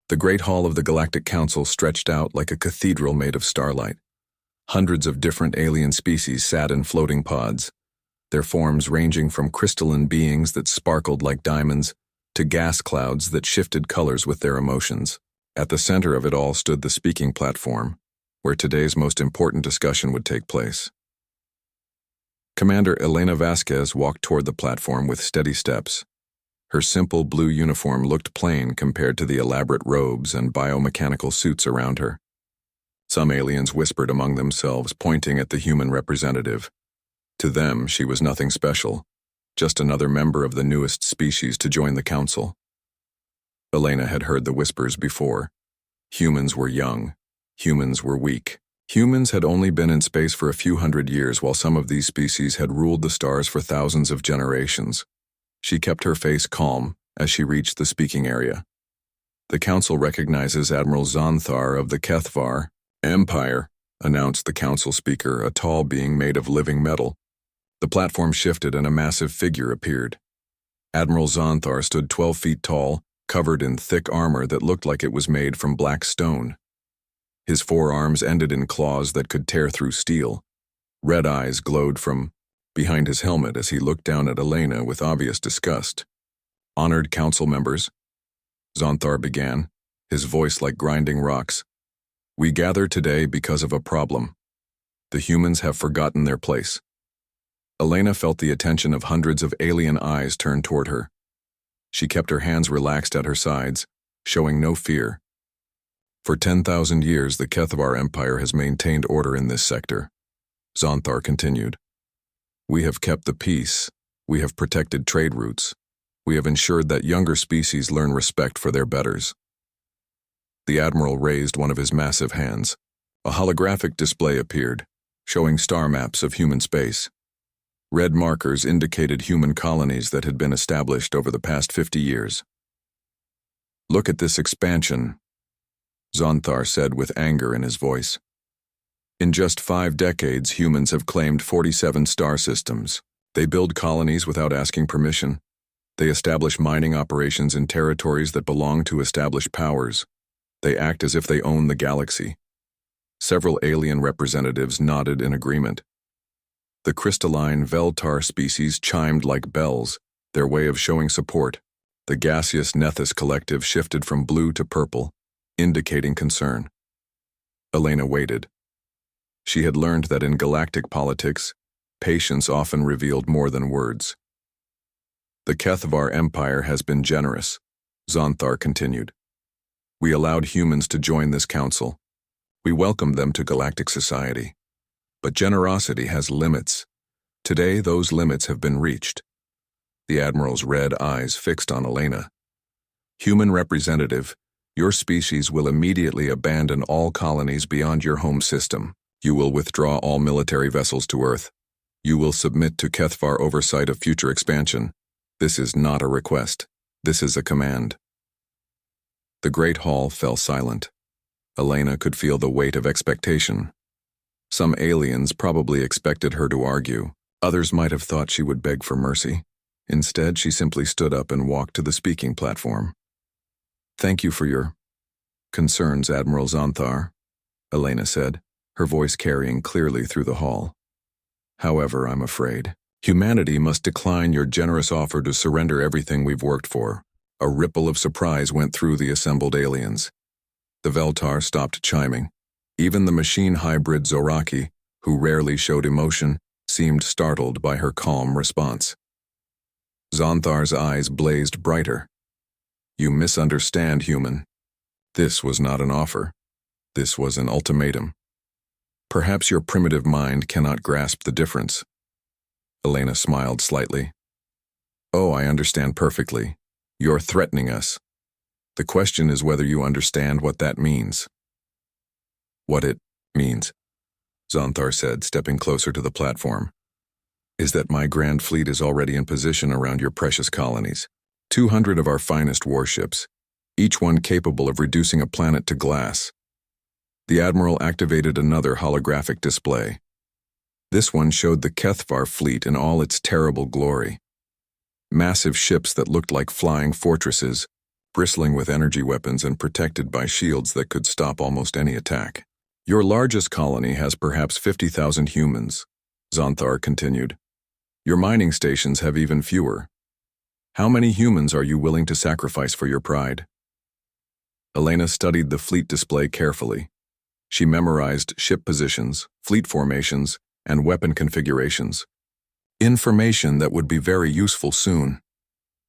The Great Hall of the Galactic Council stretched out like a cathedral made of starlight. Hundreds of different alien species sat in floating pods, their forms ranging from crystalline beings that sparkled like diamonds to gas clouds that shifted colors with their emotions. At the center of it all stood the speaking platform, where today's most important discussion would take place. Commander Elena Vasquez walked toward the platform with steady steps. Her simple blue uniform looked plain compared to the elaborate robes and biomechanical suits around her. Some aliens whispered among themselves, pointing at the human representative. To them, she was nothing special, just another member of the newest species to join the council. Elena had heard the whispers before. Humans were young. Humans were weak. Humans had only been in space for a few hundred years, while some of these species had ruled the stars for thousands of generations. She kept her face calm as she reached the speaking area. "The council recognizes Admiral Xanthar of the HFY Empire," announced the council speaker, a tall being made of living metal. The platform shifted and a massive figure appeared. Admiral Xanthar stood 12 feet tall, covered in thick armor that looked like it was made from black stone. His forearms ended in claws that could tear through steel. Red eyes glowed from behind his helmet as he looked down at Elena with obvious disgust. "Honored council members," Xanthar began, his voice like grinding rocks. "We gather today because of a problem. The humans have forgotten their place." Elena felt the attention of hundreds of alien eyes turned toward her. She kept her hands relaxed at her sides, showing no fear. "For 10,000 years, the HFY Empire has maintained order in this sector," Xanthar continued. "We have kept the peace, we have protected trade routes, we have ensured that younger species learn respect for their betters." The Admiral raised one of his massive hands. A holographic display appeared, showing star maps of human space. Red markers indicated human colonies that had been established over the past 50 years. "Look at this expansion," Xanthar said with anger in his voice. "In just 5 decades, humans have claimed 47 star systems. They build colonies without asking permission. They establish mining operations in territories that belong to established powers. They act as if they own the galaxy." Several alien representatives nodded in agreement. The crystalline Veltar species chimed like bells, their way of showing support. The gaseous Nethys collective shifted from blue to purple, indicating concern. Elena waited. She had learned that in galactic politics, patience often revealed more than words. "The HFY Empire has been generous," Xanthar continued. "We allowed humans to join this council. We welcomed them to galactic society. But generosity has limits. Today, those limits have been reached." The Admiral's red eyes fixed on Elena. "Human representative, your species will immediately abandon all colonies beyond your home system. You will withdraw all military vessels to Earth. You will submit to HFY oversight of future expansion. This is not a request. This is a command." The Great Hall fell silent. Elena could feel the weight of expectation. Some aliens probably expected her to argue. Others might have thought she would beg for mercy. Instead, she simply stood up and walked to the speaking platform. "Thank you for your concerns, Admiral Xanthar," Elena said, her voice carrying clearly through the hall. "However, I'm afraid humanity must decline your generous offer to surrender everything we've worked for." A ripple of surprise went through the assembled aliens. The Veltar stopped chiming. Even the machine hybrid Zoraki, who rarely showed emotion, seemed startled by her calm response. Xanthar's eyes blazed brighter. "You misunderstand, human. This was not an offer. This was an ultimatum. Perhaps your primitive mind cannot grasp the difference." Elena smiled slightly. "Oh, I understand perfectly. You're threatening us. The question is whether you understand what that means." "What it means," Xanthar said, stepping closer to the platform, "is that my grand fleet is already in position around your precious colonies. 200 of our finest warships, each one capable of reducing a planet to glass." The Admiral activated another holographic display. This one showed the HFY fleet in all its terrible glory. Massive ships that looked like flying fortresses, bristling with energy weapons and protected by shields that could stop almost any attack. Your largest colony has perhaps 50,000 humans, Xanthar continued. Your mining stations have even fewer. How many humans are you willing to sacrifice for your pride? Elena studied the fleet display carefully. She memorized ship positions, fleet formations, and weapon configurations. Information that would be very useful soon.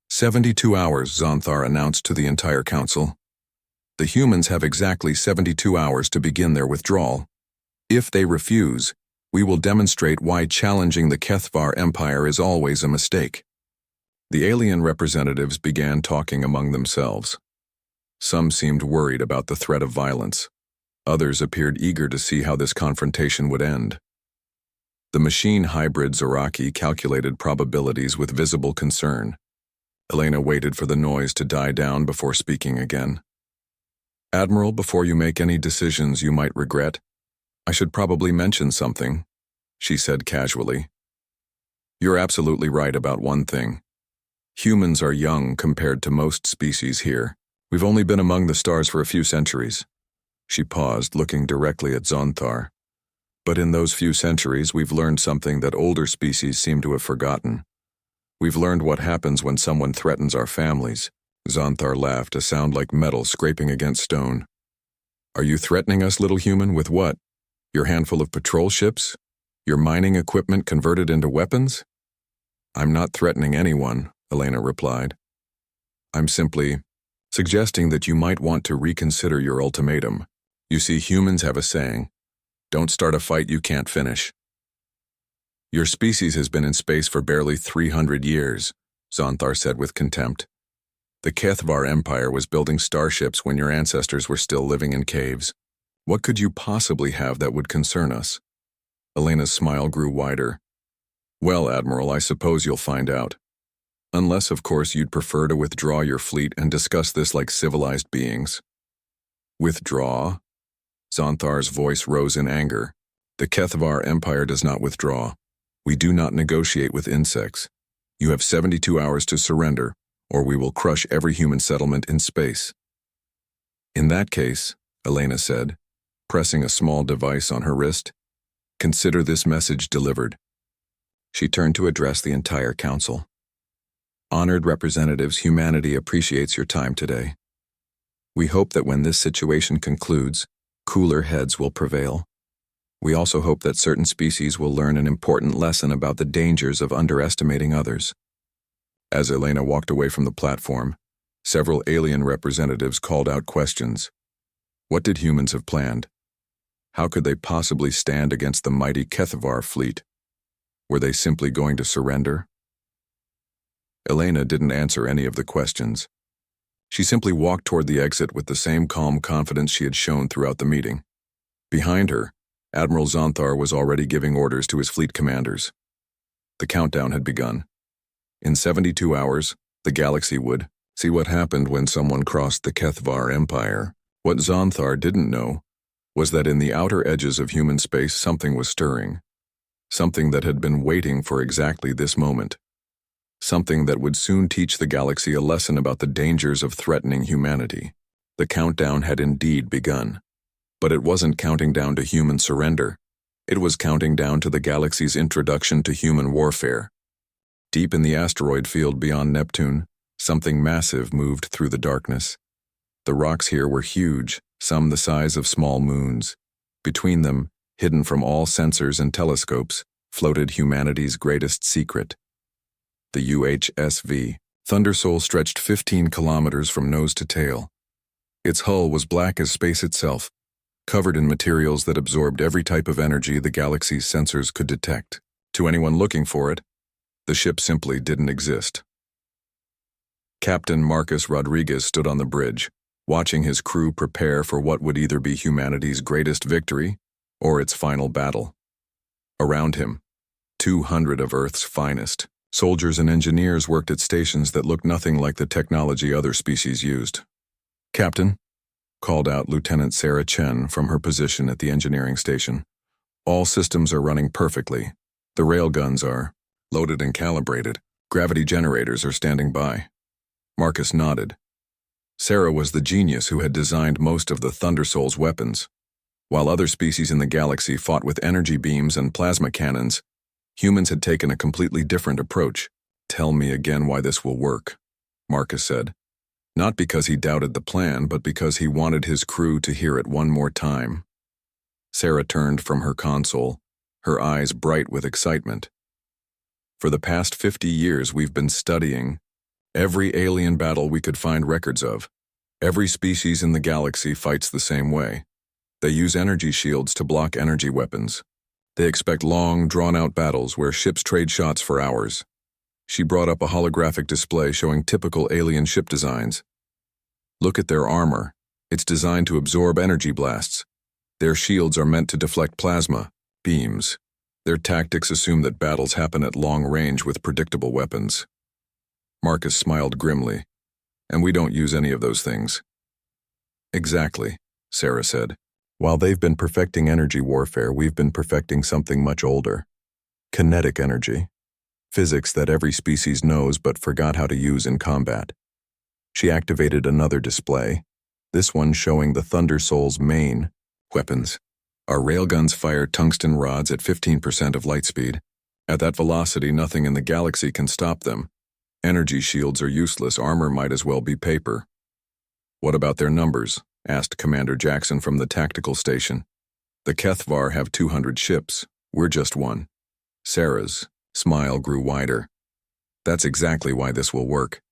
72 hours, Xanthar announced to the entire council. The humans have exactly 72 hours to begin their withdrawal. If they refuse, we will demonstrate why challenging the Kethvar Empire is always a mistake. The alien representatives began talking among themselves. Some seemed worried about the threat of violence. Others appeared eager to see how this confrontation would end. The machine hybrid Zoraki calculated probabilities with visible concern. Elena waited for the noise to die down before speaking again. Admiral, before you make any decisions you might regret, I should probably mention something, she said casually. You're absolutely right about one thing. Humans are young compared to most species here. We've only been among the stars for a few centuries. She paused, looking directly at Xanthar. But in those few centuries, we've learned something that older species seem to have forgotten. We've learned what happens when someone threatens our families. Xanthar laughed, a sound like metal scraping against stone. Are you threatening us, little human, with what? Your handful of patrol ships? Your mining equipment converted into weapons? I'm not threatening anyone, Elena replied. I'm simply suggesting that you might want to reconsider your ultimatum. You see, humans have a saying, don't start a fight you can't finish. Your species has been in space for barely 300 years, Xanthar said with contempt. The Kethvar Empire was building starships when your ancestors were still living in caves. What could you possibly have that would concern us? Elena's smile grew wider. Well, Admiral, I suppose you'll find out. Unless, of course, you'd prefer to withdraw your fleet and discuss this like civilized beings. Withdraw? Xanthar's voice rose in anger. The Kethvar Empire does not withdraw. We do not negotiate with insects. You have 72 hours to surrender, or we will crush every human settlement in space. In that case, Elena said, pressing a small device on her wrist, consider this message delivered. She turned to address the entire council. Honored representatives, humanity appreciates your time today. We hope that when this situation concludes, cooler heads will prevail. We also hope that certain species will learn an important lesson about the dangers of underestimating others. As Elena walked away from the platform, several alien representatives called out questions. What did humans have planned? How could they possibly stand against the mighty Kethvar fleet? Were they simply going to surrender? Elena didn't answer any of the questions. She simply walked toward the exit with the same calm confidence she had shown throughout the meeting. Behind her, Admiral Xanthar was already giving orders to his fleet commanders. The countdown had begun. In 72 hours, the galaxy would see what happened when someone crossed the Kethvar Empire. What Xanthar didn't know was that in the outer edges of human space something was stirring. Something that had been waiting for exactly this moment. Something that would soon teach the galaxy a lesson about the dangers of threatening humanity. The countdown had indeed begun. But it wasn't counting down to human surrender. It was counting down to the galaxy's introduction to human warfare. Deep in the asteroid field beyond Neptune, something massive moved through the darkness. The rocks here were huge, some the size of small moons. Between them, hidden from all sensors and telescopes, floated humanity's greatest secret. The UHSV, Thundersoul, stretched 15 kilometers from nose to tail. Its hull was black as space itself, covered in materials that absorbed every type of energy the galaxy's sensors could detect. To anyone looking for it, the ship simply didn't exist. Captain Marcus Rodriguez stood on the bridge, watching his crew prepare for what would either be humanity's greatest victory or its final battle. Around him, 200 of Earth's finest soldiers and engineers worked at stations that looked nothing like the technology other species used. Captain, called out Lieutenant Sarah Chen from her position at the engineering station. All systems are running perfectly. The railguns are loaded and calibrated. Gravity generators are standing by. Marcus nodded. Sarah was the genius who had designed most of the Thundersoul's weapons. While other species in the galaxy fought with energy beams and plasma cannons, humans had taken a completely different approach. "Tell me again why this will work," Marcus said. Not because he doubted the plan, but because he wanted his crew to hear it one more time. Sarah turned from her console, her eyes bright with excitement. "For the past 50 years we've been studying every alien battle we could find records of. Every species in the galaxy fights the same way. They use energy shields to block energy weapons. They expect long, drawn-out battles where ships trade shots for hours." She brought up a holographic display showing typical alien ship designs. "Look at their armor. It's designed to absorb energy blasts. Their shields are meant to deflect plasma beams. Their tactics assume that battles happen at long range with predictable weapons." Marcus smiled grimly. "And we don't use any of those things." "Exactly," Sarah said. "While they've been perfecting energy warfare, we've been perfecting something much older. Kinetic energy. Physics that every species knows but forgot how to use in combat." She activated another display, this one showing the Thundersoul's main weapons. "Our railguns fire tungsten rods at 15% of light speed. At that velocity, nothing in the galaxy can stop them. Energy shields are useless, armor might as well be paper." "What about their numbers?" asked Commander Jackson from the tactical station. "The Kethvar have 200 ships. We're just one." Sarah's smile grew wider. "That's exactly why this will work.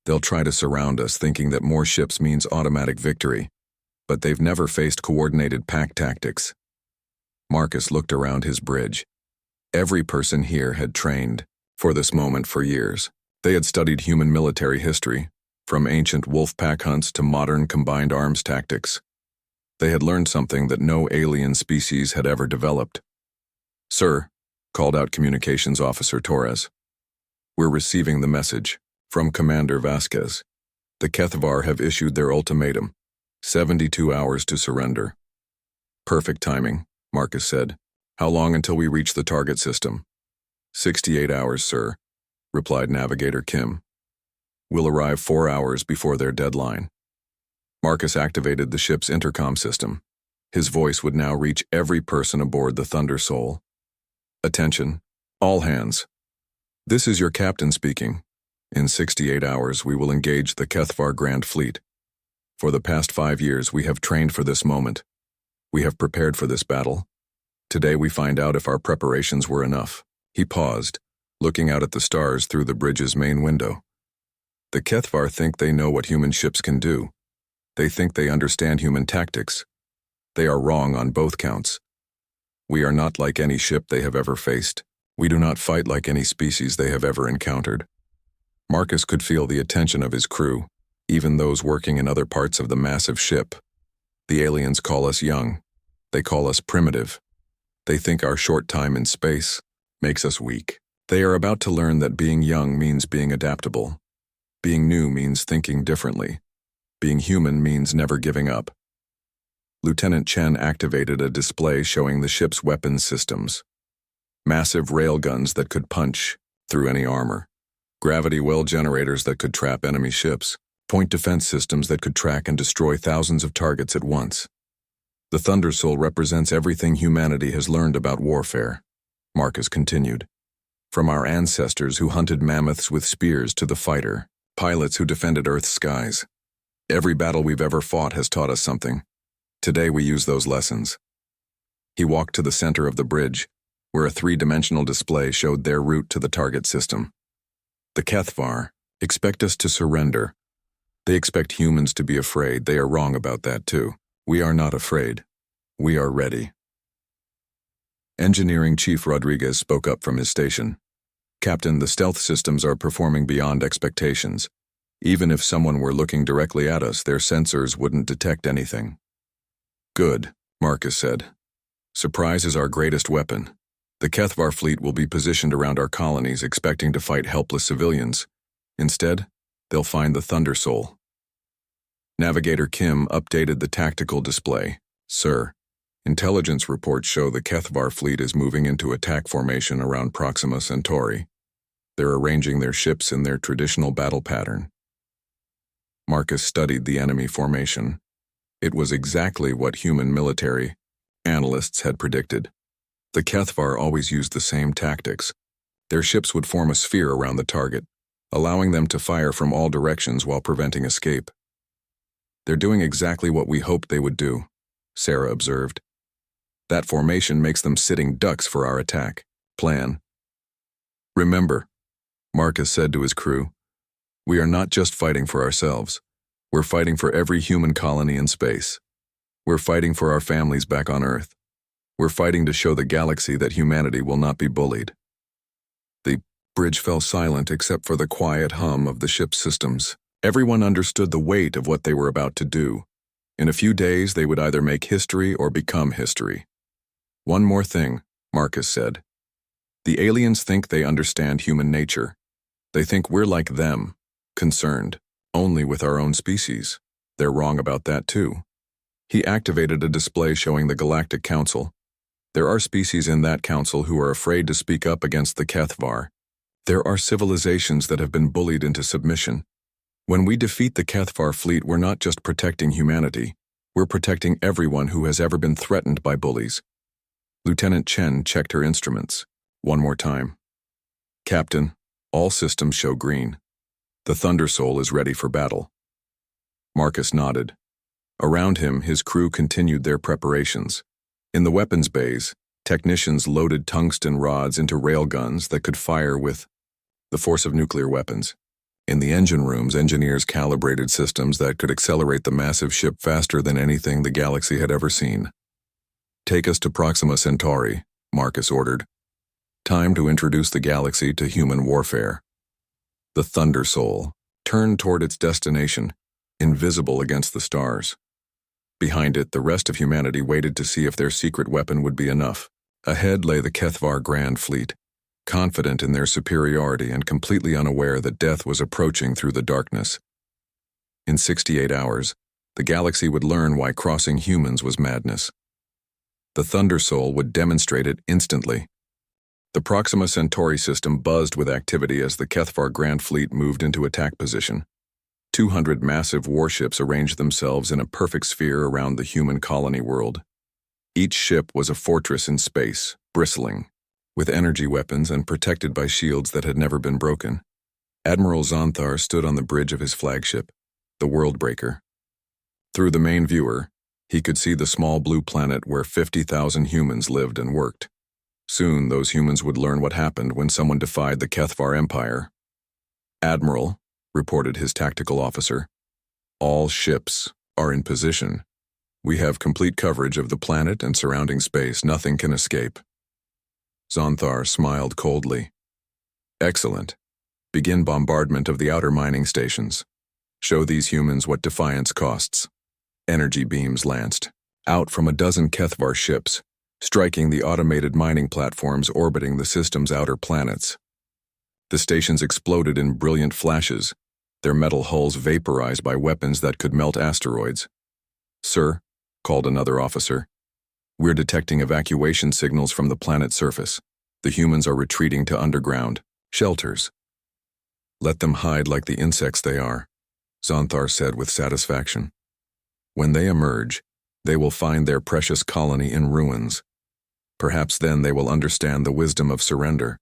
They'll try to surround us, thinking that more ships means automatic victory. But they've never faced coordinated pack tactics." Marcus looked around his bridge. Every person here had trained for this moment for years. They had studied human military history, from ancient wolf pack hunts to modern combined arms tactics. They had learned something that no alien species had ever developed. "Sir," called out Communications Officer Torres. "We're receiving the message from Commander Vasquez. The Kethvar have issued their ultimatum. 72 hours to surrender." "Perfect timing," Marcus said. "How long until we reach the target system?" 68 hours, sir," replied Navigator Kim. "We'll arrive 4 hours before their deadline." Marcus activated the ship's intercom system. His voice would now reach every person aboard the Thundersoul. "Attention, all hands. This is your captain speaking. In 68 hours, we will engage the Kethvar Grand Fleet. For the past 5 years, we have trained for this moment. We have prepared for this battle. Today, we find out if our preparations were enough." He paused, looking out at the stars through the bridge's main window. "The Kethvar think they know what human ships can do. They think they understand human tactics. They are wrong on both counts. We are not like any ship they have ever faced. We do not fight like any species they have ever encountered." Marcus could feel the attention of his crew, even those working in other parts of the massive ship. "The aliens call us young. They call us primitive. They think our short time in space makes us weak. They are about to learn that being young means being adaptable. Being new means thinking differently. Being human means never giving up." Lieutenant Chen activated a display showing the ship's weapons systems. Massive railguns that could punch through any armor. Gravity well generators that could trap enemy ships. Point defense systems that could track and destroy thousands of targets at once. "The Thundersoul represents everything humanity has learned about warfare," Marcus continued. "From our ancestors who hunted mammoths with spears to the fighter, pilots who defended Earth's skies. Every battle we've ever fought has taught us something. Today we use those lessons." He walked to the center of the bridge, where a 3-dimensional display showed their route to the target system. "The Kethvar expect us to surrender. They expect humans to be afraid. They are wrong about that too. We are not afraid. We are ready." Engineering Chief Rodriguez spoke up from his station. "Captain, the stealth systems are performing beyond expectations. Even if someone were looking directly at us, their sensors wouldn't detect anything." "Good," Marcus said. "Surprise is our greatest weapon. The Kethvar fleet will be positioned around our colonies expecting to fight helpless civilians. Instead, they'll find the Thundersoul." Navigator Kim updated the tactical display. "Sir, intelligence reports show the Kethvar fleet is moving into attack formation around Proxima Centauri. They're arranging their ships in their traditional battle pattern." Marcus studied the enemy formation. It was exactly what human military analysts had predicted. The Kethvar always used the same tactics. Their ships would form a sphere around the target, allowing them to fire from all directions while preventing escape. "They're doing exactly what we hoped they would do," Sarah observed. "That formation makes them sitting ducks for our attack plan." "Remember," Marcus said to his crew, "we are not just fighting for ourselves. We're fighting for every human colony in space. We're fighting for our families back on Earth. We're fighting to show the galaxy that humanity will not be bullied." The bridge fell silent except for the quiet hum of the ship's systems. Everyone understood the weight of what they were about to do. In a few days, they would either make history or become history. "One more thing," Marcus said. "The aliens think they understand human nature. They think we're like them, concerned only with our own species. They're wrong about that too." He activated a display showing the Galactic Council. There are species in that council who are afraid to speak up against the Kethvar. There are civilizations that have been bullied into submission. When we defeat the Kethvar fleet, we're not just protecting humanity, we're protecting everyone who has ever been threatened by bullies. Lieutenant Chen checked her instruments. One more time. "Captain, all systems show green. The Thunder Soul is ready for battle." Marcus nodded. Around him, his crew continued their preparations. In the weapons bays, technicians loaded tungsten rods into railguns that could fire with the force of nuclear weapons. In the engine rooms, engineers calibrated systems that could accelerate the massive ship faster than anything the galaxy had ever seen. "Take us to Proxima Centauri," Marcus ordered. "Time to introduce the galaxy to human warfare." The Thunder Soul turned toward its destination, invisible against the stars. Behind it, the rest of humanity waited to see if their secret weapon would be enough. Ahead lay the Kethvar Grand Fleet, confident in their superiority and completely unaware that death was approaching through the darkness. In 68 hours, the galaxy would learn why crossing humans was madness. The Thunder Soul would demonstrate it instantly. The Proxima Centauri system buzzed with activity as the Kethvar Grand Fleet moved into attack position. 200 massive warships arranged themselves in a perfect sphere around the human colony world. Each ship was a fortress in space, bristling with energy weapons and protected by shields that had never been broken. Admiral Xanthar stood on the bridge of his flagship, the Worldbreaker. Through the main viewer, he could see the small blue planet where 50,000 humans lived and worked. Soon, those humans would learn what happened when someone defied the Kethvar Empire. "Admiral," reported his tactical officer, "all ships are in position. We have complete coverage of the planet and surrounding space. Nothing can escape." Xanthar smiled coldly. "Excellent. Begin bombardment of the outer mining stations. Show these humans what defiance costs." Energy beams lanced out from a dozen Kethvar ships, striking the automated mining platforms orbiting the system's outer planets. The stations exploded in brilliant flashes, their metal hulls vaporized by weapons that could melt asteroids. "Sir," called another officer, "we're detecting evacuation signals from the planet's surface. The humans are retreating to underground shelters." "Let them hide like the insects they are," Xanthar said with satisfaction. "When they emerge, they will find their precious colony in ruins. Perhaps then they will understand the wisdom of surrender."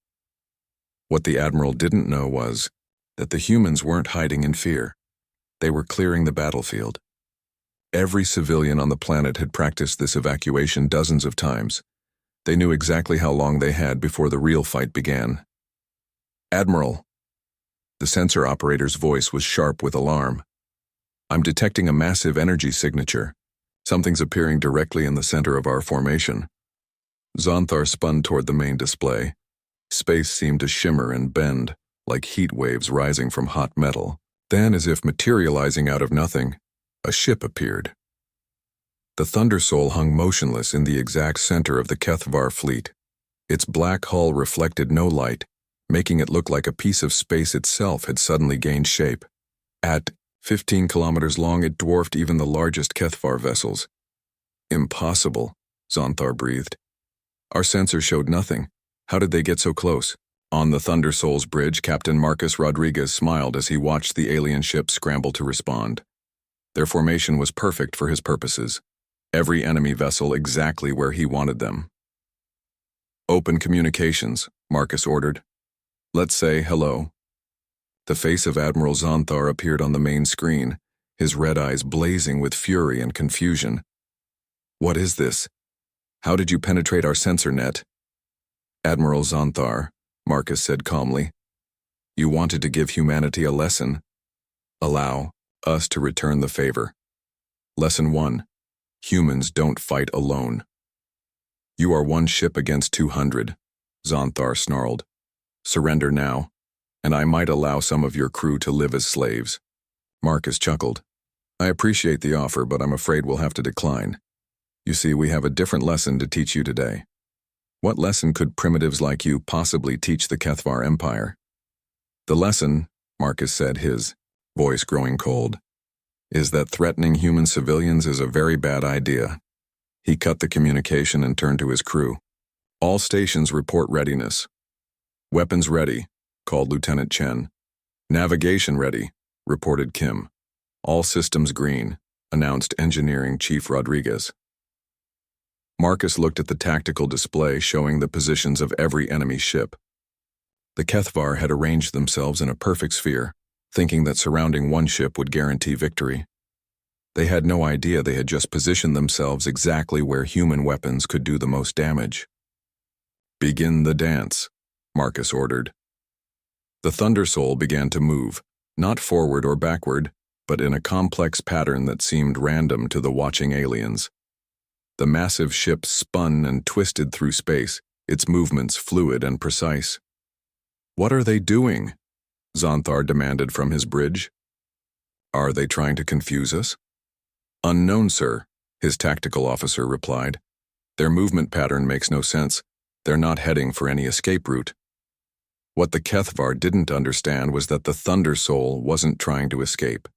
What the Admiral didn't know was that the humans weren't hiding in fear. They were clearing the battlefield. Every civilian on the planet had practiced this evacuation dozens of times. They knew exactly how long they had before the real fight began. "Admiral," the sensor operator's voice was sharp with alarm. "I'm detecting a massive energy signature. Something's appearing directly in the center of our formation." Xanthar spun toward the main display. Space seemed to shimmer and bend, like heat waves rising from hot metal. Then, as if materializing out of nothing, a ship appeared. The Thunder Soul hung motionless in the exact center of the Kethvar fleet. Its black hull reflected no light, making it look like a piece of space itself had suddenly gained shape. At 15 kilometers long, it dwarfed even the largest Kethvar vessels. "Impossible," Xanthar breathed. "Our sensors showed nothing. How did they get so close?" On the Thunder Souls bridge, Captain Marcus Rodriguez smiled as he watched the alien ship scramble to respond. Their formation was perfect for his purposes. Every enemy vessel exactly where he wanted them. "Open communications," Marcus ordered. "Let's say hello." The face of Admiral Xanthar appeared on the main screen, his red eyes blazing with fury and confusion. "What is this? How did you penetrate our sensor net?" "Admiral Xanthar," Marcus said calmly, "you wanted to give humanity a lesson. Allow us to return the favor. Lesson 1. Humans don't fight alone." "You are one ship against 200, Xanthar snarled. "Surrender now, and I might allow some of your crew to live as slaves." Marcus chuckled. "I appreciate the offer, but I'm afraid we'll have to decline. You see, we have a different lesson to teach you today." "What lesson could primitives like you possibly teach the Kethvar Empire?" "The lesson," Marcus said, his voice growing cold, "is that threatening human civilians is a very bad idea." He cut the communication and turned to his crew. "All stations report readiness." "Weapons ready," called Lieutenant Chen. "Navigation ready," reported Kim. "All systems green," announced Engineering Chief Rodriguez. Marcus looked at the tactical display showing the positions of every enemy ship. The Kethvar had arranged themselves in a perfect sphere, thinking that surrounding one ship would guarantee victory. They had no idea they had just positioned themselves exactly where human weapons could do the most damage. "Begin the dance," Marcus ordered. The Thunder Soul began to move, not forward or backward, but in a complex pattern that seemed random to the watching aliens. The massive ship spun and twisted through space, its movements fluid and precise. "What are they doing?" Xanthar demanded from his bridge. "Are they trying to confuse us?" "Unknown, sir," his tactical officer replied. "Their movement pattern makes no sense. They're not heading for any escape route." What the Kethvar didn't understand was that the Thunder Soul wasn't trying to escape.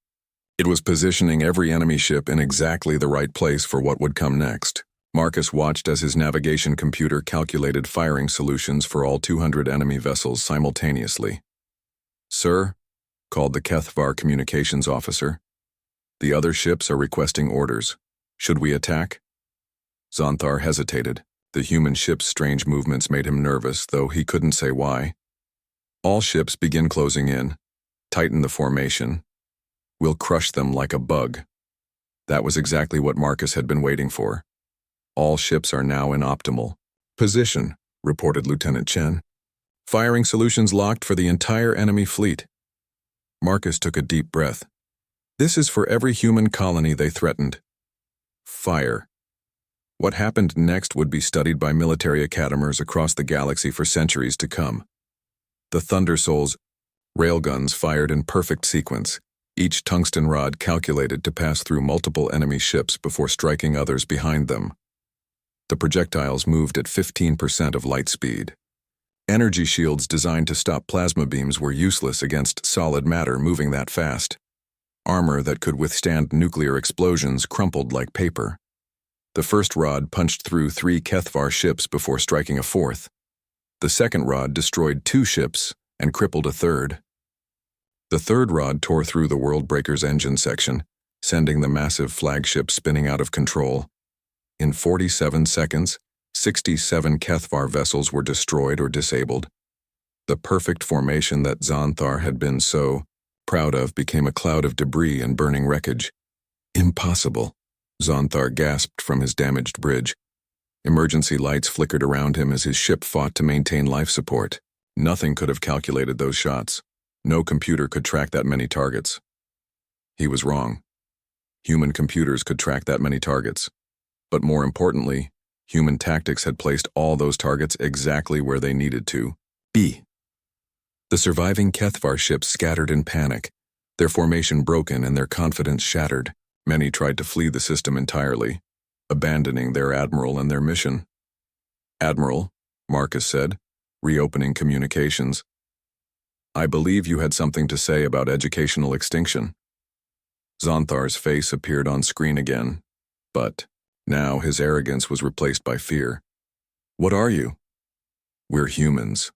It was positioning every enemy ship in exactly the right place for what would come next. Marcus watched as his navigation computer calculated firing solutions for all 200 enemy vessels simultaneously. "Sir," called the Kethvar communications officer, "the other ships are requesting orders. Should we attack?" Xanthar hesitated. The human ship's strange movements made him nervous, though he couldn't say why. "All ships begin closing in. Tighten the formation. We'll crush them like a bug." That was exactly what Marcus had been waiting for. "All ships are now in optimal position," reported Lieutenant Chen. "Firing solutions locked for the entire enemy fleet." Marcus took a deep breath. This is for every human colony they threatened. Fire. What happened next would be studied by military academers across the galaxy for centuries to come. The Thunder Soul's railguns fired in perfect sequence, each tungsten rod calculated to pass through multiple enemy ships before striking others behind them. The projectiles moved at 15% of light speed. Energy shields designed to stop plasma beams were useless against solid matter moving that fast. Armor that could withstand nuclear explosions crumpled like paper. The first rod punched through 3 Kethvar ships before striking a fourth. The second rod destroyed 2 ships and crippled a third. The third rod tore through the Worldbreaker's engine section, sending the massive flagship spinning out of control. In 47 seconds, 67 Kethvar vessels were destroyed or disabled. The perfect formation that Xanthar had been so proud of became a cloud of debris and burning wreckage. "Impossible," Xanthar gasped from his damaged bridge. Emergency lights flickered around him as his ship fought to maintain life support. Nothing could have calculated those shots. No computer could track that many targets. He was wrong. Human computers could track that many targets. But more importantly, human tactics had placed all those targets exactly where they needed to be. The surviving Kethvar ships scattered in panic, their formation broken and their confidence shattered. Many tried to flee the system entirely, abandoning their admiral and their mission. "Admiral," Marcus said, reopening communications, "I believe you had something to say about educational extinction." Xanthar's face appeared on screen again, but now his arrogance was replaced by fear. "What are you?" "We're humans,"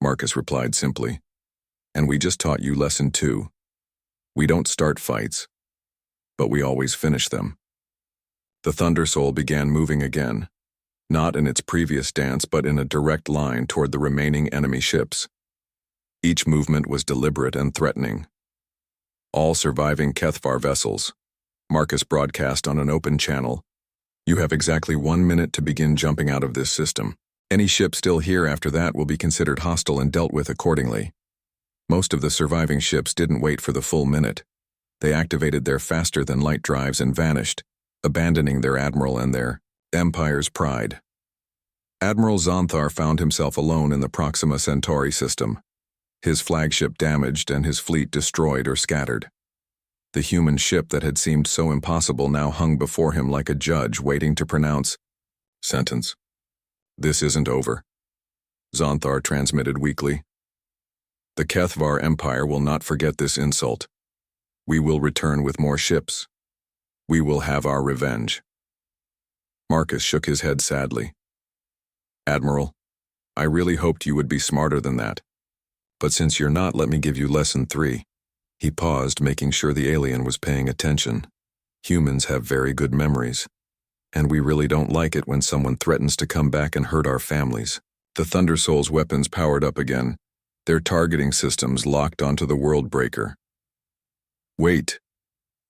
Marcus replied simply. And we just taught you lesson 2. We don't start fights, but we always finish them. The Thunder Soul began moving again, not in its previous dance but in a direct line toward the remaining enemy ships. Each movement was deliberate and threatening. All surviving HFY vessels, Marcus broadcast on an open channel. You have exactly 1 minute to begin jumping out of this system. Any ship still here after that will be considered hostile and dealt with accordingly. Most of the surviving ships didn't wait for the full minute. They activated their faster-than-light drives and vanished, abandoning their admiral and their empire's pride. Admiral Xanthar found himself alone in the Proxima Centauri system, his flagship damaged and his fleet destroyed or scattered. The human ship that had seemed so impossible now hung before him like a judge waiting to pronounce sentence. This isn't over, Xanthar transmitted weakly. The HFY Empire will not forget this insult. We will return with more ships. We will have our revenge. Marcus shook his head sadly. Admiral, I really hoped you would be smarter than that. But since you're not, let me give you lesson 3. He paused, making sure the alien was paying attention. Humans have very good memories, and we really don't like it when someone threatens to come back and hurt our families. The Thunder Soul's weapons powered up again, their targeting systems locked onto the World Breaker. Wait,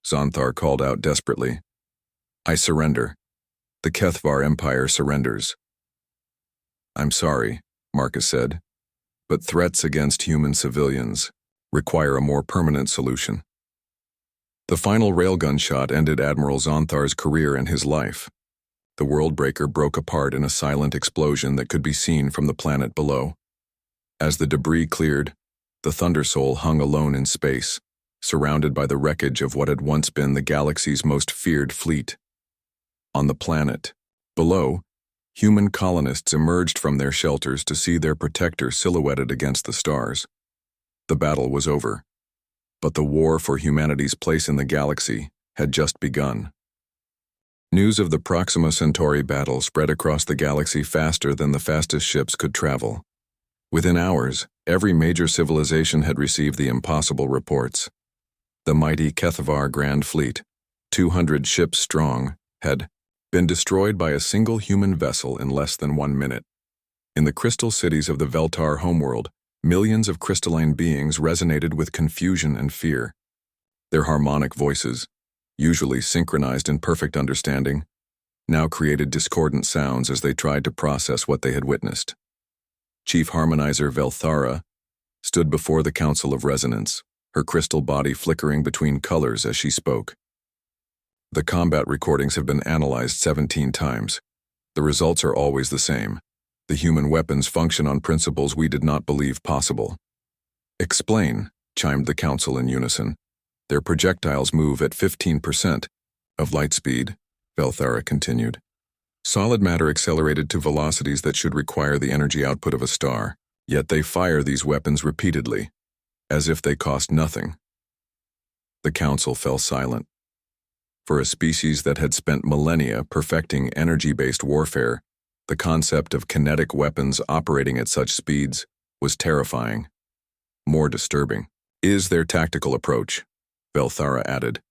Xanthar called out desperately. I surrender. The HFY Empire surrenders. I'm sorry, Marcus said, but threats against human civilians require a more permanent solution. The final railgun shot ended Admiral Xanthar's career and his life. The World Breaker broke apart in a silent explosion that could be seen from the planet below. As the debris cleared, the Thunder Soul hung alone in space, surrounded by the wreckage of what had once been the galaxy's most feared fleet. On the planet below, human colonists emerged from their shelters to see their protector silhouetted against the stars. The battle was over, but the war for humanity's place in the galaxy had just begun. News of the Proxima Centauri battle spread across the galaxy faster than the fastest ships could travel. Within hours, every major civilization had received the impossible reports. The mighty HFY Grand Fleet, 200 ships strong, had been destroyed by a single human vessel in less than 1 minute. In the crystal cities of the Veltar homeworld, millions of crystalline beings resonated with confusion and fear. Their harmonic voices, usually synchronized in perfect understanding, now created discordant sounds as they tried to process what they had witnessed. Chief Harmonizer Velthara stood before the Council of Resonance, her crystal body flickering between colors as she spoke. The combat recordings have been analyzed 17 times. The results are always the same. The human weapons function on principles we did not believe possible. Explain, chimed the Council in unison. Their projectiles move at 15% of light speed, Velthara continued. Solid matter accelerated to velocities that should require the energy output of a star, yet they fire these weapons repeatedly, as if they cost nothing. The Council fell silent. For a species that had spent millennia perfecting energy-based warfare, the concept of kinetic weapons operating at such speeds was terrifying. More disturbing is their tactical approach, Velthara added.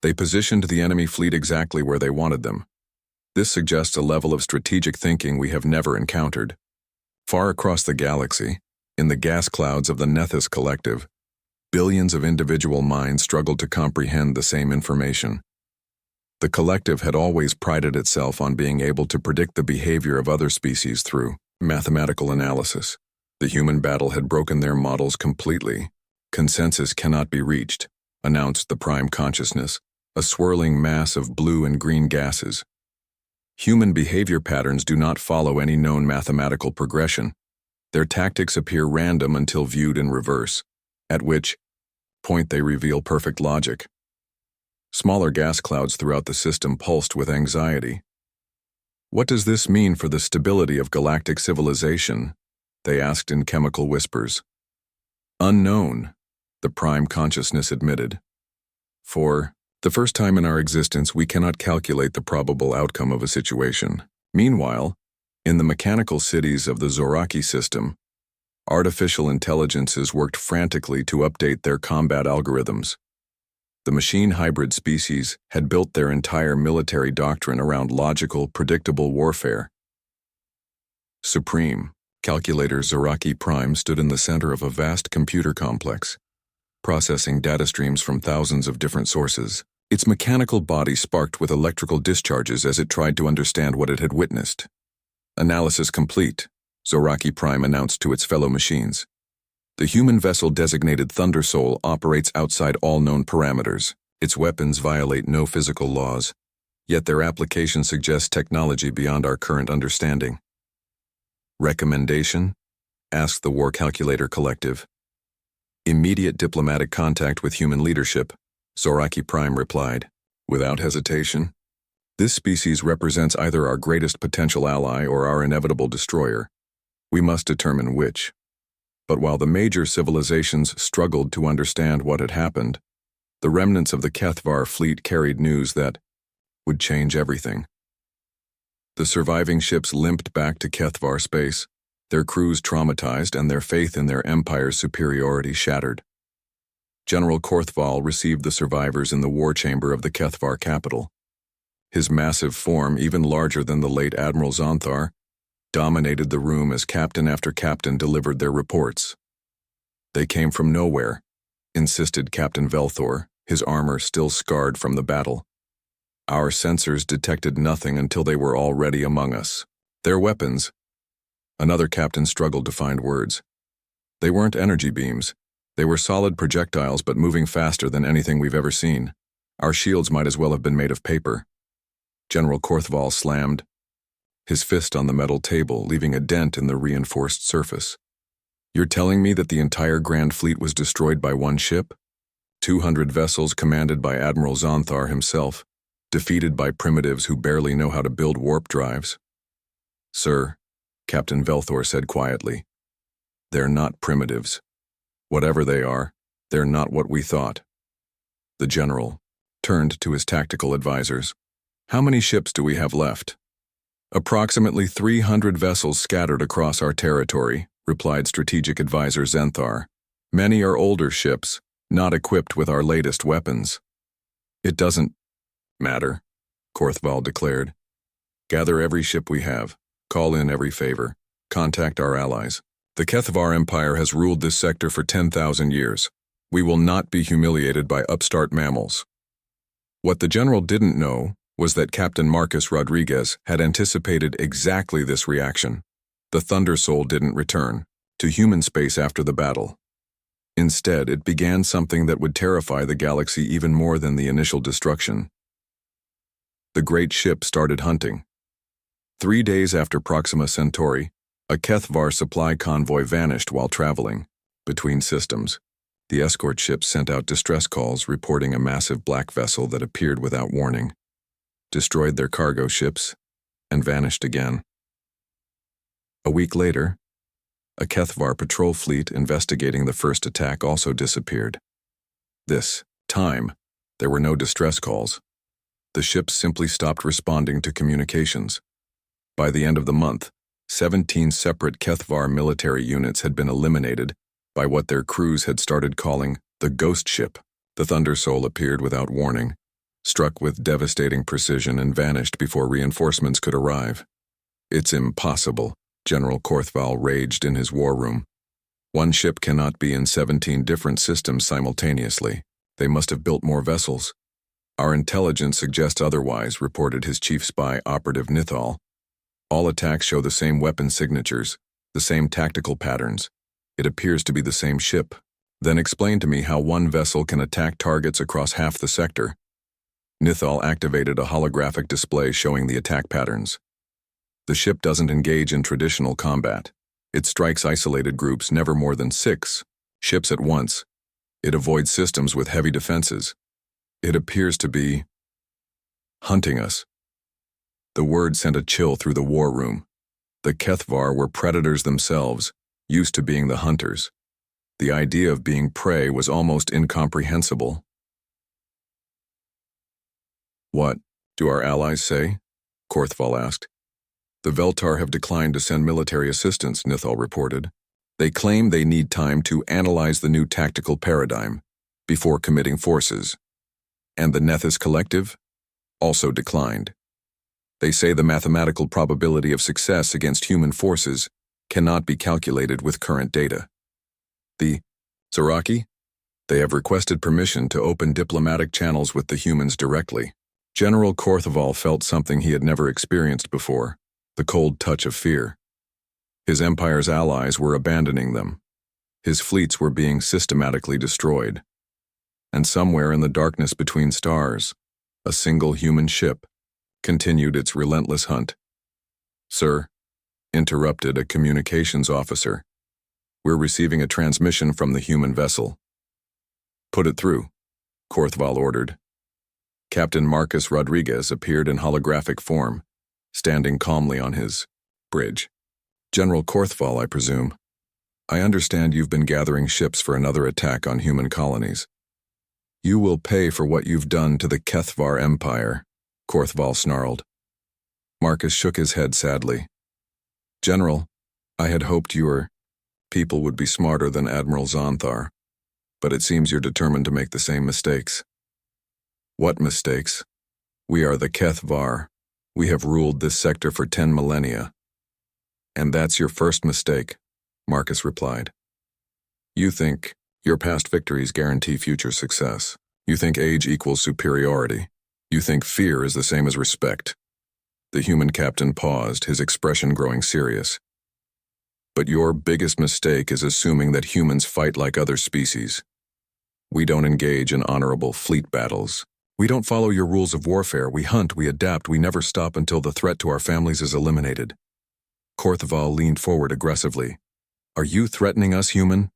They positioned the enemy fleet exactly where they wanted them. This suggests a level of strategic thinking we have never encountered. Far across the galaxy, in the gas clouds of the Nethys Collective, billions of individual minds struggled to comprehend the same information. The collective had always prided itself on being able to predict the behavior of other species through mathematical analysis. The human battle had broken their models completely. Consensus cannot be reached, announced the Prime Consciousness, a swirling mass of blue and green gases. Human behavior patterns do not follow any known mathematical progression. Their tactics appear random until viewed in reverse, at which point they reveal perfect logic. Smaller gas clouds throughout the system pulsed with anxiety. What does this mean for the stability of galactic civilization? They asked in chemical whispers. Unknown, the Prime Consciousness admitted. For the first time in our existence, we cannot calculate the probable outcome of a situation. Meanwhile, in the mechanical cities of the Zoraki system, Artificial intelligences worked frantically to update their combat algorithms. The machine hybrid species had built their entire military doctrine around logical, predictable warfare. Supreme, calculator Zoraki Prime stood in the center of a vast computer complex, processing data streams from thousands of different sources. Its mechanical body sparked with electrical discharges as it tried to understand what it had witnessed. Analysis complete, Zoraki Prime announced to its fellow machines. The human vessel designated Thunder Soul operates outside all known parameters. Its weapons violate no physical laws, yet their application suggests technology beyond our current understanding. Recommendation? Asked the War Calculator Collective. Immediate diplomatic contact with human leadership, Zoraki Prime replied, without hesitation. This species represents either our greatest potential ally or our inevitable destroyer. We must determine which. But while the major civilizations struggled to understand what had happened, the remnants of the Kethvar fleet carried news that would change everything. The surviving ships limped back to Kethvar space, their crews traumatized and their faith in their empire's superiority shattered. General Korthval received the survivors in the war chamber of the Kethvar capital. His massive form, even larger than the late Admiral Zonthar, dominated the room as captain after captain delivered their reports. They came from nowhere, insisted Captain Velthor, his armor still scarred from the battle. Our sensors detected nothing until they were already among us. Their weapons. Another captain struggled to find words. They weren't energy beams. They were solid projectiles but moving faster than anything we've ever seen. Our shields might as well have been made of paper. General Korthval slammed his fist on the metal table, leaving a dent in the reinforced surface. You're telling me that the entire Grand Fleet was destroyed by one ship? 200 vessels commanded by Admiral Zonthar himself, defeated by primitives who barely know how to build warp drives? Sir, Captain Velthor said quietly, they're not primitives. Whatever they are, they're not what we thought. The general turned to his tactical advisors. How many ships do we have left? Approximately 300 vessels scattered across our territory, replied Strategic Advisor Zenthar. Many are older ships, not equipped with our latest weapons. It doesn't matter, Korthval declared. Gather every ship we have, call in every favor, contact our allies. The Kethvar Empire has ruled this sector for 10,000 years. We will not be humiliated by upstart mammals. What the general didn't know was that Captain Marcus Rodriguez had anticipated exactly this reaction. The Thunder Soul didn't return to human space after the battle. Instead, it began something that would terrify the galaxy even more than the initial destruction. The great ship started hunting. 3 days after Proxima Centauri, a Kethvar supply convoy vanished while traveling between systems. The escort ships sent out distress calls reporting a massive black vessel that appeared without warning, destroyed their cargo ships, and vanished again. A week later, a Kethvar patrol fleet investigating the first attack also disappeared. This time, there were no distress calls. The ships simply stopped responding to communications. By the end of the month, 17 separate Kethvar military units had been eliminated by what their crews had started calling the Ghost Ship. The Thunder Soul appeared without warning, struck with devastating precision and vanished before reinforcements could arrive. It's impossible, General Korthval raged in his war room. One ship cannot be in 17 different systems simultaneously. They must have built more vessels. Our intelligence suggests otherwise, reported his chief spy operative Nithal. All attacks show the same weapon signatures, the same tactical patterns. It appears to be the same ship. Then explain to me how one vessel can attack targets across half the sector. Nithal activated a holographic display showing the attack patterns. The ship doesn't engage in traditional combat. It strikes isolated groups, never more than 6 ships at once. It avoids systems with heavy defenses. It appears to be hunting us. The word sent a chill through the war room. The Kethvar were predators themselves, used to being the hunters. The idea of being prey was almost incomprehensible. What do our allies say? Korthval asked. The Veltar have declined to send military assistance, Nithal reported. They claim they need time to analyze the new tactical paradigm before committing forces. And the Nethys Collective also declined. They say the mathematical probability of success against human forces cannot be calculated with current data. The Zaraki? They have requested permission to open diplomatic channels with the humans directly. General Korthoval felt something he had never experienced before, the cold touch of fear. His empire's allies were abandoning them. His fleets were being systematically destroyed. And somewhere in the darkness between stars, a single human ship continued its relentless hunt. "Sir," interrupted a communications officer, "we're receiving a transmission from the human vessel." "Put it through," Korthval ordered. Captain Marcus Rodriguez appeared in holographic form, standing calmly on his bridge. "General Korthval, I presume. I understand you've been gathering ships for another attack on human colonies. You will pay for what you've done to the Kethvar Empire," Korthval snarled. Marcus shook his head sadly. "General, I had hoped your people would be smarter than Admiral Zonthar, but it seems you're determined to make the same mistakes." "What mistakes? We are the Kethvar. We have ruled this sector for 10 millennia. "And that's your first mistake," Marcus replied. "You think your past victories guarantee future success. You think age equals superiority. You think fear is the same as respect." The human captain paused, his expression growing serious. "But your biggest mistake is assuming that humans fight like other species. We don't engage in honorable fleet battles. We don't follow your rules of warfare. We hunt, we adapt, we never stop until the threat to our families is eliminated." Korthval leaned forward aggressively. "Are you threatening us, human?"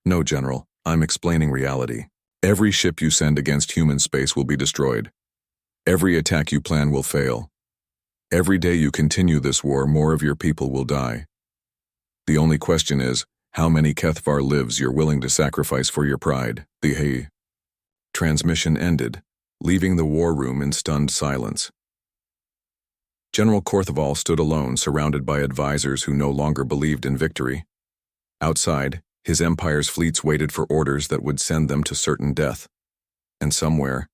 "No, General. I'm explaining reality. Every ship you send against human space will be destroyed. Every attack you plan will fail. Every day you continue this war, more of your people will die. The only question is, how many Kethvar lives you're willing to sacrifice for your pride?" The transmission ended, leaving the war room in stunned silence. General Korthval stood alone, surrounded by advisors who no longer believed in victory. Outside, his empire's fleets waited for orders that would send them to certain death. And somewhere,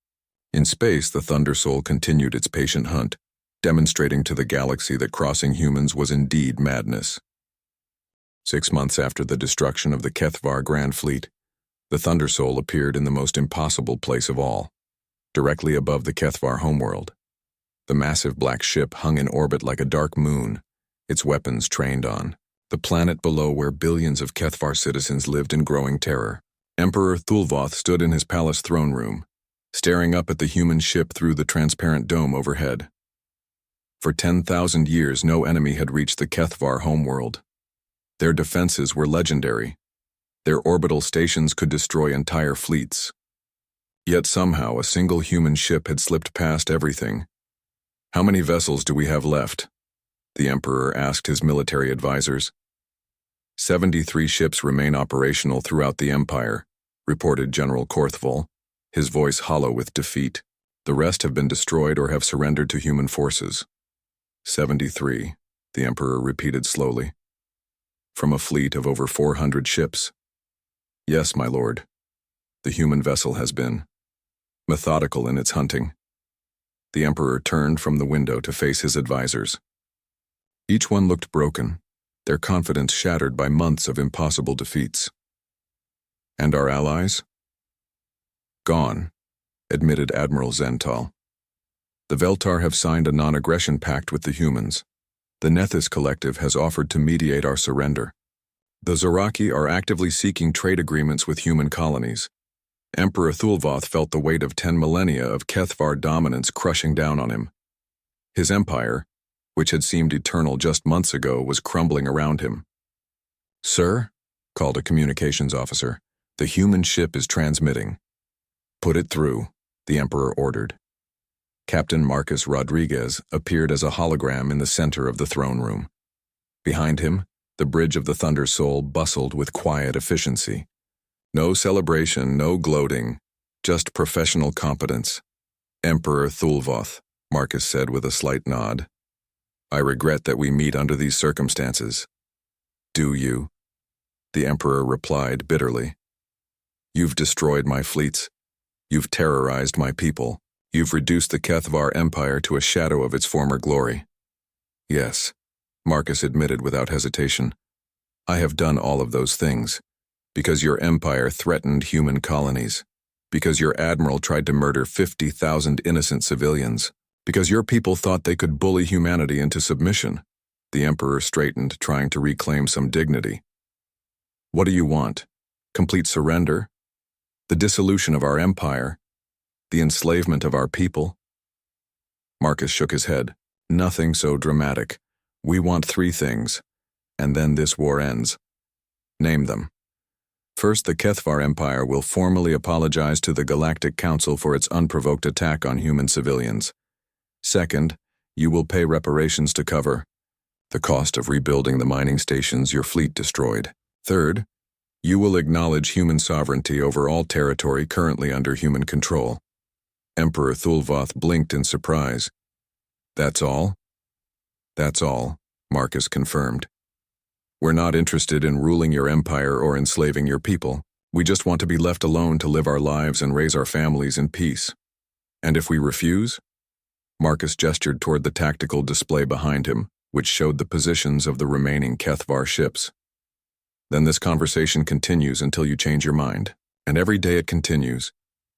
in space, the Thunder Soul continued its patient hunt, demonstrating to the galaxy that crossing humans was indeed madness. 6 months after the destruction of the Kethvar Grand Fleet, the Thunder Soul appeared in the most impossible place of all, directly above the Kethvar homeworld. The massive black ship hung in orbit like a dark moon, its weapons trained on the planet below where billions of Kethvar citizens lived in growing terror. Emperor Thulvoth stood in his palace throne room, staring up at the human ship through the transparent dome overhead. For 10,000 years, no enemy had reached the Kethvar homeworld. Their defenses were legendary. Their orbital stations could destroy entire fleets. Yet somehow a single human ship had slipped past everything. "How many vessels do we have left?" the Emperor asked his military advisors. 73 ships remain operational throughout the Empire, reported General Korthval, his voice hollow with defeat. "The rest have been destroyed or have surrendered to human forces." 73, the Emperor repeated slowly. "From a fleet of over 400 ships." "Yes, my lord. The human vessel has been methodical in its hunting." The Emperor turned from the window to face his advisors. Each one looked broken, their confidence shattered by months of impossible defeats. "And our allies?" "Gone," admitted Admiral Zental. "The Veltar have signed a non-aggression pact with the humans. The Nethys Collective has offered to mediate our surrender. The Zaraki are actively seeking trade agreements with human colonies." Emperor Thulvoth felt the weight of 10 millennia of Kethvar dominance crushing down on him. His empire, which had seemed eternal just months ago, was crumbling around him. "Sir," called a communications officer, "the human ship is transmitting." "Put it through," the Emperor ordered. Captain Marcus Rodriguez appeared as a hologram in the center of the throne room. Behind him, the bridge of the Thunder Soul bustled with quiet efficiency. No celebration, no gloating, just professional competence. "Emperor Thulvoth," Marcus said with a slight nod. "I regret that we meet under these circumstances." "Do you?" The Emperor replied bitterly. "You've destroyed my fleets. You've terrorized my people. You've reduced the HFY Empire to a shadow of its former glory." "Yes," Marcus admitted without hesitation. "I have done all of those things, because your empire threatened human colonies, because your admiral tried to murder 50,000 innocent civilians, because your people thought they could bully humanity into submission." The Emperor straightened, trying to reclaim some dignity. "What do you want? Complete surrender? The dissolution of our empire? The enslavement of our people?" Marcus shook his head. "Nothing so dramatic. We want 3 things, and then this war ends." "Name them." "First, the HFY Empire will formally apologize to the Galactic Council for its unprovoked attack on human civilians. Second, you will pay reparations to cover the cost of rebuilding the mining stations your fleet destroyed. Third, you will acknowledge human sovereignty over all territory currently under human control." Emperor Thulvoth blinked in surprise. "That's all?" "That's all," Marcus confirmed. "We're not interested in ruling your empire or enslaving your people. We just want to be left alone to live our lives and raise our families in peace." "And if we refuse?" Marcus gestured toward the tactical display behind him, which showed the positions of the remaining HFY ships. "Then this conversation continues until you change your mind. And every day it continues,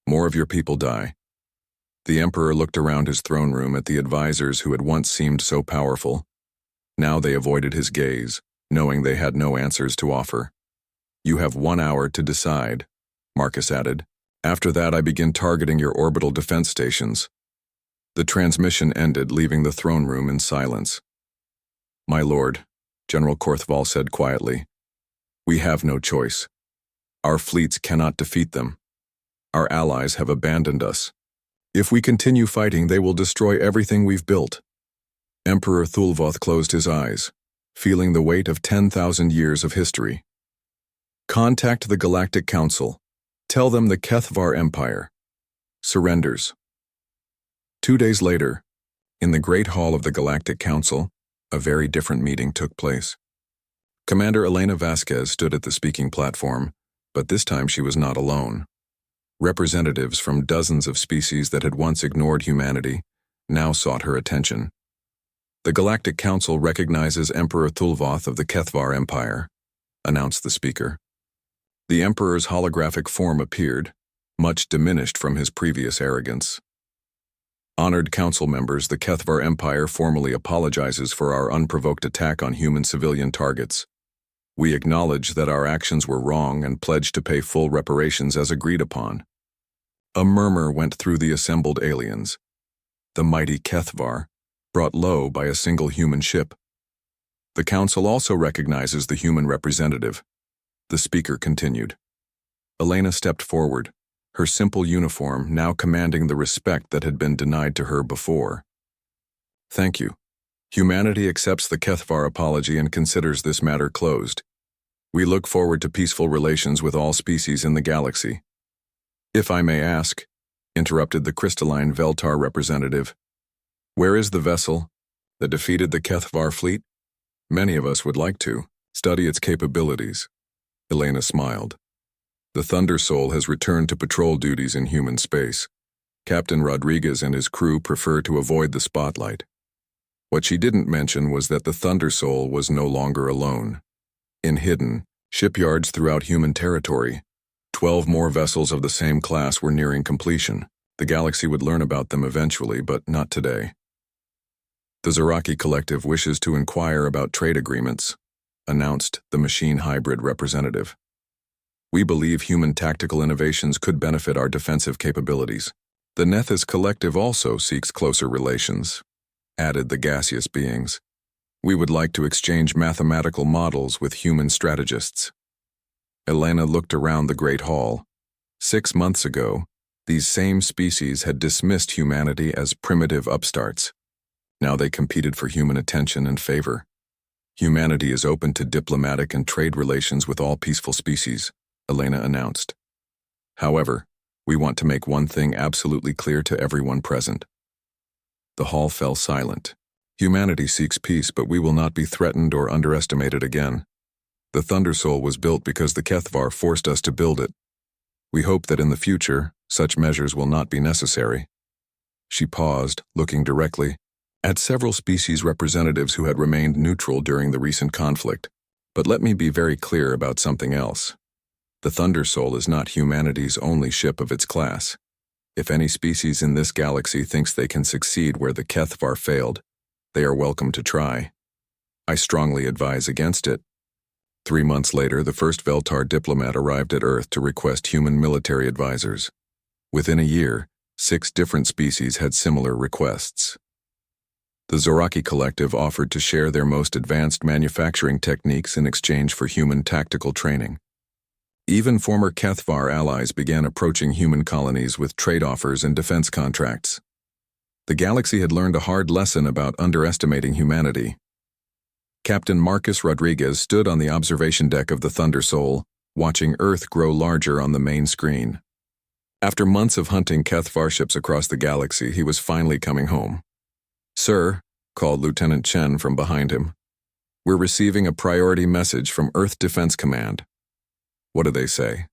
more of your people die." The Emperor looked around his throne room at the advisors who had once seemed so powerful. Now they avoided his gaze, knowing they had no answers to offer. "You have 1 hour to decide," Marcus added. "After that I begin targeting your orbital defense stations." The transmission ended, leaving the throne room in silence. "My lord," General Korthval said quietly, "we have no choice. Our fleets cannot defeat them. Our allies have abandoned us. If we continue fighting, they will destroy everything we've built." Emperor Thulvoth closed his eyes, feeling the weight of 10,000 years of history. "Contact the Galactic Council. Tell them the HFY Empire surrenders." 2 days later, in the Great Hall of the Galactic Council, a very different meeting took place. Commander Elena Vasquez stood at the speaking platform, but this time she was not alone. Representatives from dozens of species that had once ignored humanity now sought her attention. "The Galactic Council recognizes Emperor Thulvoth of the HFY Empire," announced the speaker. The Emperor's holographic form appeared, much diminished from his previous arrogance. "Honored Council members, the HFY Empire formally apologizes for our unprovoked attack on human civilian targets. We acknowledge that our actions were wrong and pledge to pay full reparations as agreed upon." A murmur went through the assembled aliens. The mighty HFY, brought low by a single human ship. "The Council also recognizes the human representative," the speaker continued. Elena stepped forward, her simple uniform now commanding the respect that had been denied to her before. "Thank you. Humanity accepts the HFY apology and considers this matter closed. We look forward to peaceful relations with all species in the galaxy." "If I may ask," interrupted the crystalline Veltar representative, "where is the vessel that defeated the HFY fleet? Many of us would like to study its capabilities." Elena smiled. "The Thunder Soul has returned to patrol duties in human space. Captain Rodriguez and his crew prefer to avoid the spotlight. What she didn't mention was that the Thunder Soul was no longer alone. In hidden shipyards throughout human territory, 12 more vessels of the same class were nearing completion. The galaxy would learn about them eventually, but not today. The Zaraki Collective wishes to inquire about trade agreements," announced the machine hybrid representative. "We believe human tactical innovations could benefit our defensive capabilities. The Nethys Collective also seeks closer relations," added the gaseous beings. "We would like to exchange mathematical models with human strategists." Elena looked around the Great Hall. 6 months ago, these same species had dismissed humanity as primitive upstarts. Now they competed for human attention and favor. "Humanity is open to diplomatic and trade relations with all peaceful species," Elena announced. "However, we want to make one thing absolutely clear to everyone present." The hall fell silent. "Humanity seeks peace, but we will not be threatened or underestimated again. The Thunder Soul was built because the Kethvar forced us to build it. We hope that in the future, such measures will not be necessary." She paused, looking directly at several species representatives who had remained neutral during the recent conflict. "But let me be very clear about something else. The Thunder Soul is not humanity's only ship of its class. If any species in this galaxy thinks they can succeed where the Kethvar failed, they are welcome to try. I strongly advise against it." 3 months later, the first Veltar diplomat arrived at Earth to request human military advisors. Within a year, 6 different species had similar requests. The Zoraki Collective offered to share their most advanced manufacturing techniques in exchange for human tactical training. Even former Kethvar allies began approaching human colonies with trade offers and defense contracts. The galaxy had learned a hard lesson about underestimating humanity. Captain Marcus Rodriguez stood on the observation deck of the Thunder Soul, watching Earth grow larger on the main screen. After months of hunting Kethvar ships across the galaxy, he was finally coming home. "Sir," called Lieutenant Chen from behind him, "we're receiving a priority message from Earth Defense Command." "What do they say?"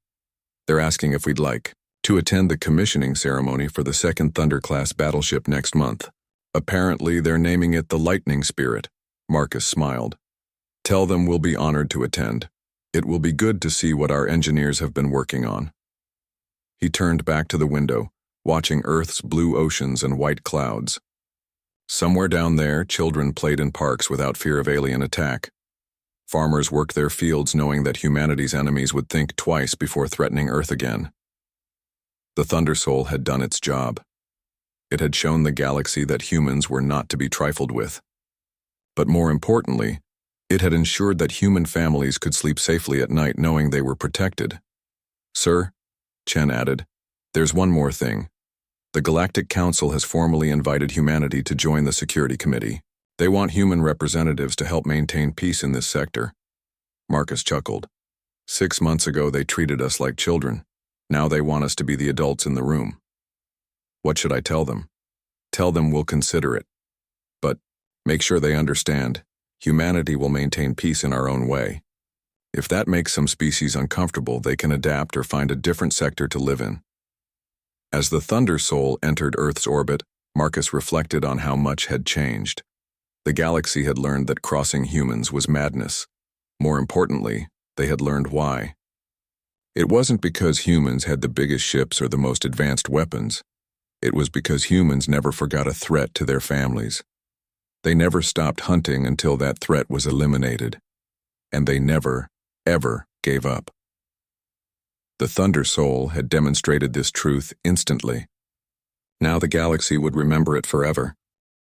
"They're asking if we'd like to attend the commissioning ceremony for the second Thunder-class battleship next month. Apparently, they're naming it the Lightning Spirit." Marcus smiled. "Tell them we'll be honored to attend. It will be good to see what our engineers have been working on." He turned back to the window, watching Earth's blue oceans and white clouds. Somewhere down there, children played in parks without fear of alien attack. Farmers worked their fields knowing that humanity's enemies would think twice before threatening Earth again. The Thunder Soul had done its job. It had shown the galaxy that humans were not to be trifled with. But more importantly, it had ensured that human families could sleep safely at night knowing they were protected. "Sir," Chen added, "there's one more thing. The Galactic Council has formally invited humanity to join the Security Committee. They want human representatives to help maintain peace in this sector." Marcus chuckled. 6 months ago they treated us like children. Now they want us to be the adults in the room. "What should I tell them?" "Tell them we'll consider it. But make sure they understand, humanity will maintain peace in our own way. If that makes some species uncomfortable, they can adapt or find a different sector to live in." As the Thunder Soul entered Earth's orbit, Marcus reflected on how much had changed. The galaxy had learned that crossing humans was madness. More importantly, they had learned why. It wasn't because humans had the biggest ships or the most advanced weapons. It was because humans never forgot a threat to their families. They never stopped hunting until that threat was eliminated. And they never, ever gave up. The Thunder Soul had demonstrated this truth instantly. Now the galaxy would remember it forever.